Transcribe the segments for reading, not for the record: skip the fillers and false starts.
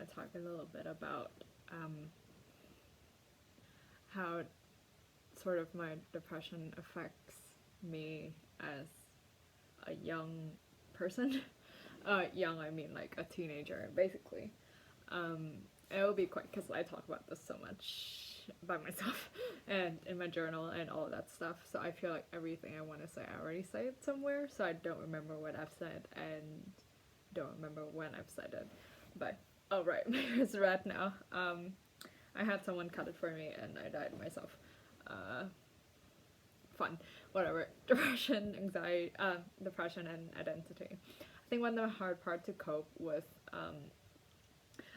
to talk a little bit about how sort of my depression affects me as a young person. Young, I mean like a teenager, basically. Um, it will be quite because I talk about this so much by myself and in my journal and all that stuff. So I feel like everything I want to say, I already say it somewhere. So I don't remember what I've said and don't remember when I've said it. But oh right, it's red now. I had someone cut it for me and I dyed myself. Uh, Fun, whatever. Depression and identity. I think one of the hard part to cope with.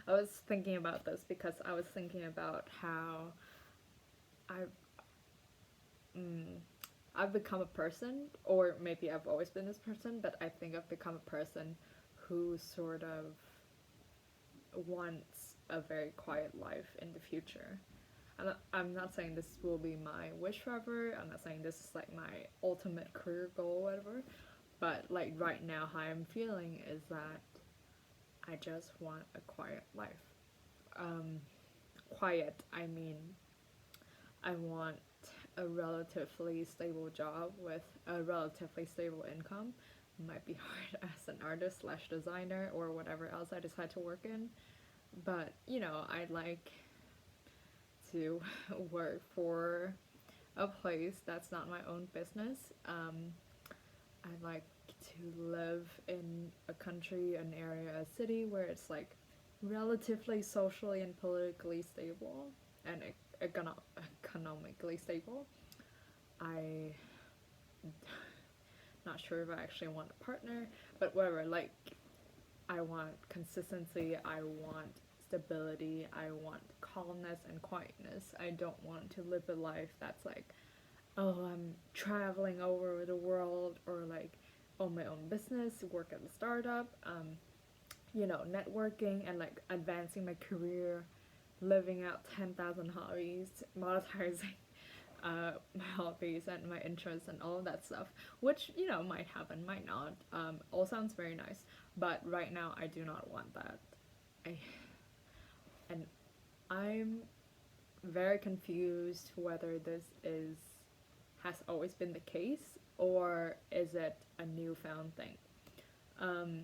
I was thinking about this because I was thinking about how I've mm, I've become a person, or maybe I've always been this person, but I think I've become a person who sort of wants a very quiet life in the future. I'm not saying this will be my wish forever. I'm not saying this is like my ultimate career goal, whatever. But like right now, how I'm feeling is that I just want a quiet life. Um, Quiet, I mean, I want a relatively stable job with a relatively stable income. It might be hard as an artist slash designer or whatever else I decide to work in. But I'd like to work for a place that's not my own business. I like to live in a country, an area, a city where it's like relatively socially and politically stable and economically stable. I not sure if I actually want a partner, but whatever. Like I want consistency. I want stability. I want calmness and quietness. I don't want to live a life that's like, oh, I'm traveling over the world or like own my own business, work at a startup, networking and like advancing my career, living out 10,000 hobbies, monetizing my hobbies and my interests and all of that stuff, which, might happen, might not. All sounds very nice, but right now I do not want that. I, and I'm very confused whether this has always been the case or is it a newfound thing. Um,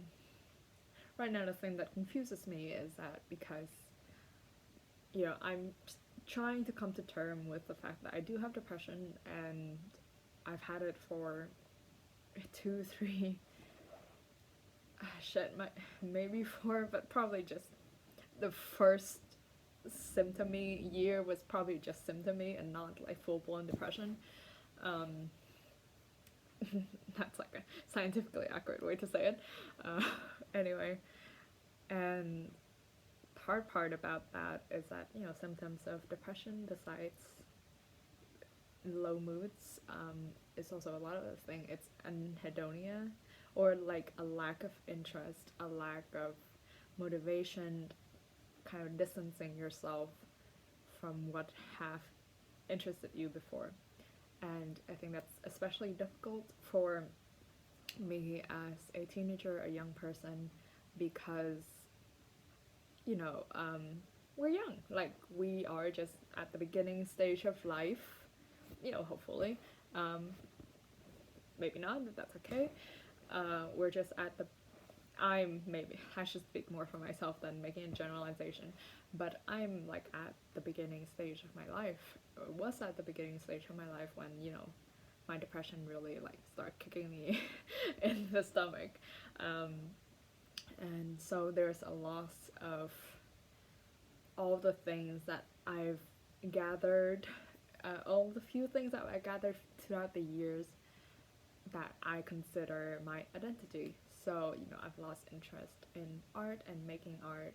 right now, the thing that confuses me is that because I'm trying to come to term with the fact that I do have depression and I've had it for 2, 3, maybe 4, but probably just the first symptomy year was probably just symptomy and not like full blown depression. Um, that's like a scientifically accurate way to say it. Uh, anyway, and hard part about that is that symptoms of depression besides low moods is also a lot of the thing. It's anhedonia or like a lack of interest, a lack of motivation, kind of distancing yourself from what have interested you before. And I think that's especially difficult for me as a teenager, a young person, because you know, um, we're young. Like we are just at the beginning stage of life. Hopefully, um, maybe not, but that's okay. We're just at the. Maybe I should speak more for myself than making a generalization, but I'm like at the beginning stage of my life. Or was at the beginning stage of my life when my depression really like started kicking me in the stomach. Um, and so there's a loss of all the things that I've gathered, all the few things that I gathered throughout the years that I consider my identity. So, I've lost interest in art and making art.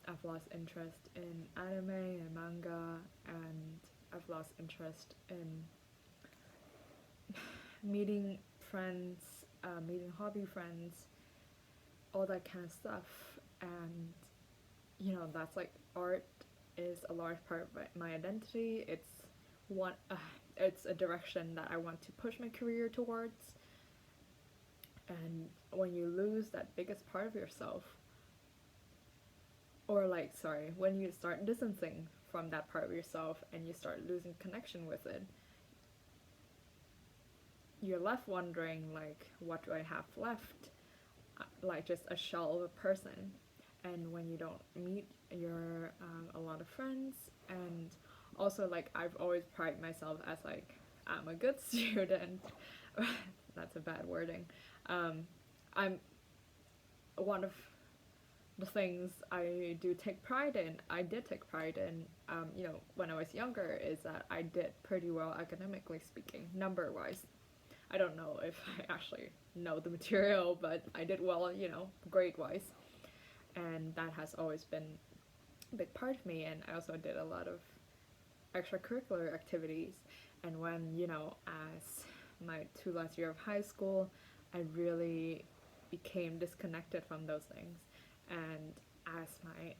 I've lost interest in anime and manga, and I've lost interest in meeting friends, meeting hobby friends, all that kind of stuff. And that's like art is a large part of my identity. One it's a direction that I want to push my career towards. And when you lose that biggest part of yourself, or like, sorry, when you start distancing from that part of yourself and you start losing connection with it, you're left wondering, like, what do I have left? Like, just a shell of a person. And when you don't meet your a lot of friends, and also, like, I've always prided myself as, like, I'm a good student. That's a bad wording. I'm one of the things I do take pride in, I did take pride in, when I was younger, is that I did pretty well academically speaking, number wise. I don't know if I actually know the material, but I did well, grade wise. And that has always been a big part of me. And I also did a lot of extracurricular activities. And when, as my last year of high school, I really became disconnected from those things. And as my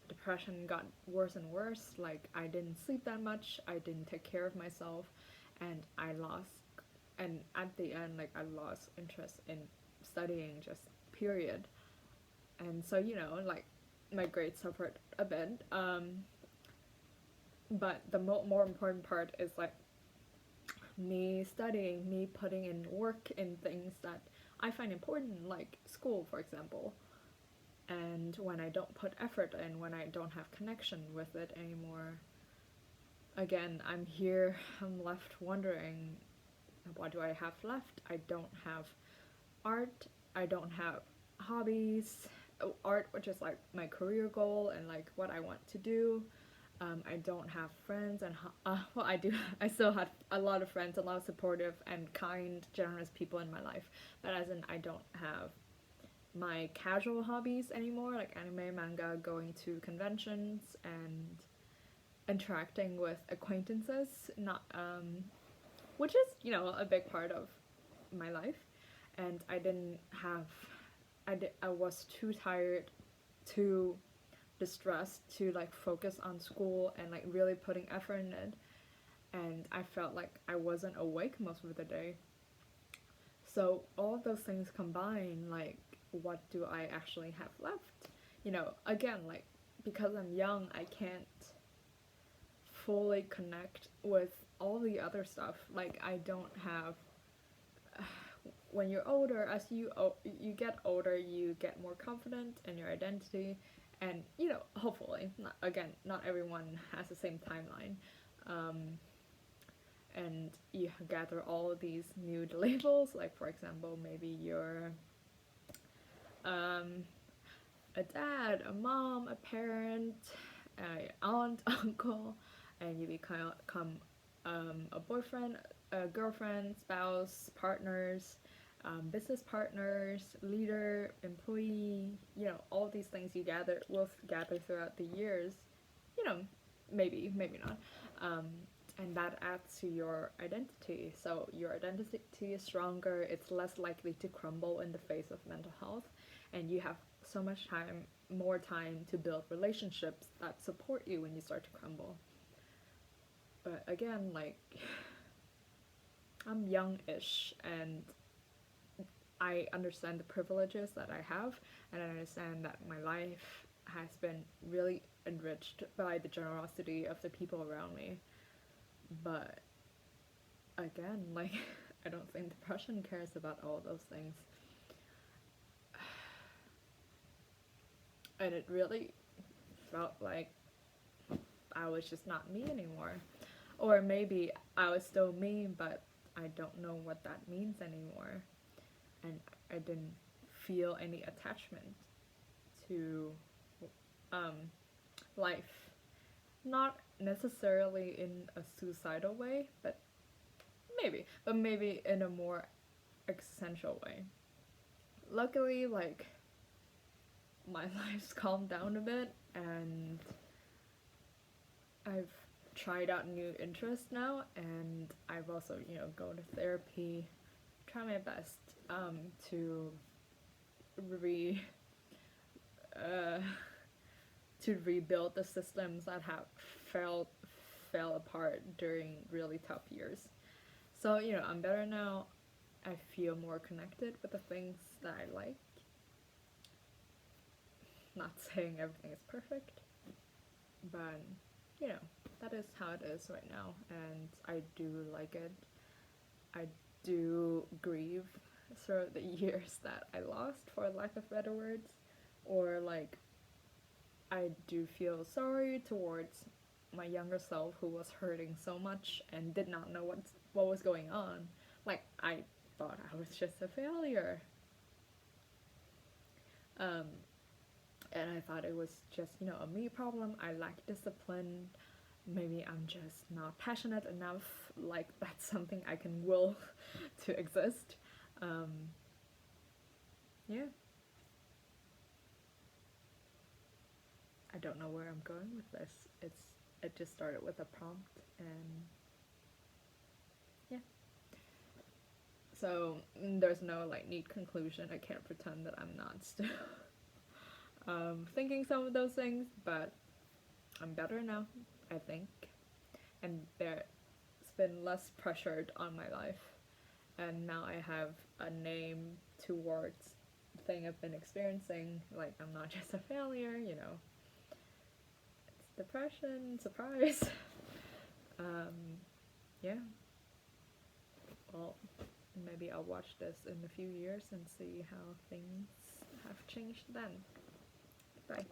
depression got worse and worse, like, I didn't sleep that much, I didn't take care of myself, and and at the end, like, I lost interest in studying, just period. And so, like, my grades suffered a bit, but the more important part is, like, me studying, me putting in work in things that I find important, like school, for example. And when I don't put effort in, when I don't have connection with it anymore, again, I'm left wondering, what do I have left? I don't have art, I don't have hobbies, art, which is like my career goal and like what I want to do. I don't have friends, and well, I do. I still had a lot of friends, a lot of supportive and kind, generous people in my life. But as in, I don't have my casual hobbies anymore, like anime, manga, going to conventions, and interacting with acquaintances. Not which is, a big part of my life. And I didn't have. I was too tired, too distressed to like focus on school and like really putting effort in it, and I felt like I wasn't awake most of the day. So all of those things combined, like, what do I actually have left? Again, like, because I'm young, I can't fully connect with all the other stuff. Like, I don't have when you're older, as you get older, you get more confident in your identity, and hopefully, not everyone has the same timeline, and you gather all of these new labels. Like, for example, maybe you're a dad, a mom, a parent, a aunt, uncle, and you become a boyfriend, a girlfriend, spouse, partners, business partners, leader, employee, all these things will gather throughout the years, you know, maybe not. And that adds to your identity. So your identity is stronger, it's less likely to crumble in the face of mental health, and you have so much more time to build relationships that support you when you start to crumble. But again, like, I'm young-ish, and I understand the privileges that I have, and I understand that my life has been really enriched by the generosity of the people around me. But again, like, I don't think depression cares about all those things. And it really felt like I was just not me anymore. Or maybe I was still me, but I don't know what that means anymore. And I didn't feel any attachment to life. Not necessarily in a suicidal way, but maybe in a more existential way. Luckily, like, my life's calmed down a bit, and I've tried out new interests now, and I've also, go to therapy, try my best to re to rebuild the systems that have fell apart during really tough years. So, I'm better now. I feel more connected with the things that I like not saying everything is perfect, but you know, that is how it is right now, and I do like it. I do grieve through the years that I lost, for lack of better words, or like I do feel sorry towards my younger self who was hurting so much and did not know what was going on. Like I thought I was just a failure. Um, and I thought it was just, a me problem. I lack discipline. Maybe I'm just not passionate enough. Like that's something I can will to exist. Um, yeah. I don't know where I'm going with this. It just started with a prompt, and yeah. So there's no like neat conclusion. I can't pretend that I'm not still thinking some of those things, but I'm better now, I think, and there's been less pressured on my life, and now I have a name towards the thing I've been experiencing. Like I'm not just a failure, It's depression, surprise. Yeah. Well, maybe I'll watch this in a few years and see how things have changed then. Bye.